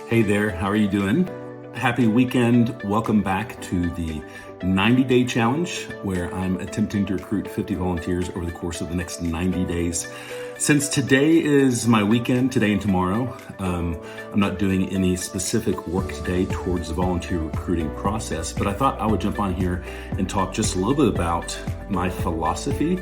Hey there, how are you doing? Happy weekend. Welcome back to the 90-day challenge where I'm attempting to recruit 50 volunteers over the course of the next 90 days. Since today is my weekend, today and tomorrow, I'm not doing any specific work today towards the volunteer recruiting process, but I thought I would jump on here and talk just a little bit about my philosophy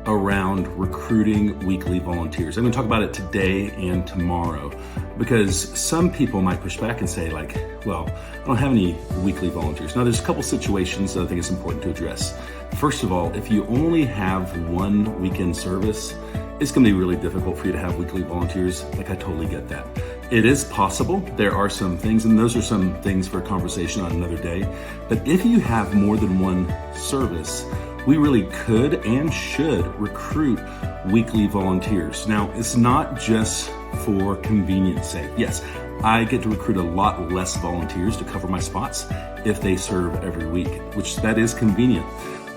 around recruiting weekly volunteers. I'm going to talk about it today and tomorrow because some people might push back and say like, well, I don't have any weekly volunteers. Now there's a couple situations that I think it's important to address. First of all, if you only have one weekend service, it's going to be really difficult for you to have weekly volunteers. Like, I totally get that. It is possible. There are some things, and those are some things for a conversation on another day. But if you have more than one service, we really could and should recruit weekly volunteers. Now, it's not just for convenience sake. Yes, I get to recruit a lot less volunteers to cover my spots if they serve every week, which that is convenient.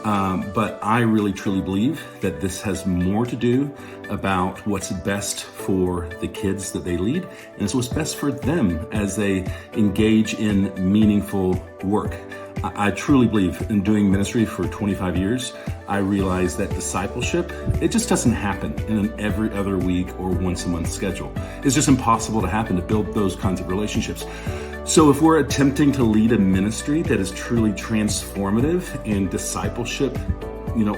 But I really truly believe that this has more to do about what's best for the kids that they lead, and it's what's best for them as they engage in meaningful work. I truly believe in doing ministry for 25 years. I realize that discipleship, it just doesn't happen in an every other week or once a month schedule. It's just impossible to happen to build those kinds of relationships. So if we're attempting to lead a ministry that is truly transformative and discipleship,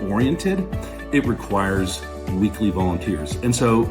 oriented, it requires weekly volunteers. And so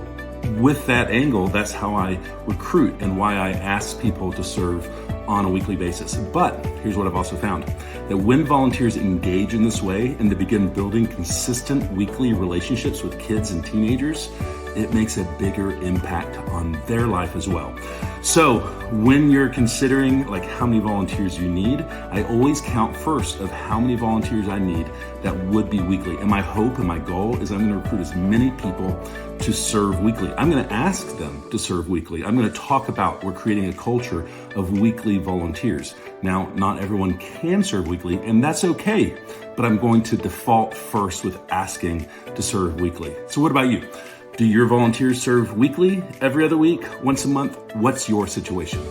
with that angle, that's how I recruit and why I ask people to serve on a weekly basis. But here's what I've also found, that when volunteers engage in this way and they begin building consistent weekly relationships with kids and teenagers, it makes a bigger impact on their life as well. So when you're considering like how many volunteers you need, I always count first of how many volunteers I need that would be weekly. And my hope and my goal is I'm going to recruit as many people to serve weekly. I'm going to ask them to serve weekly. I'm going to talk about we're creating a culture of weekly volunteers. Now, not everyone can serve weekly, and that's okay, but I'm going to default first with asking to serve weekly. So what about you? Do your volunteers serve weekly, every other week, once a month? What's your situation?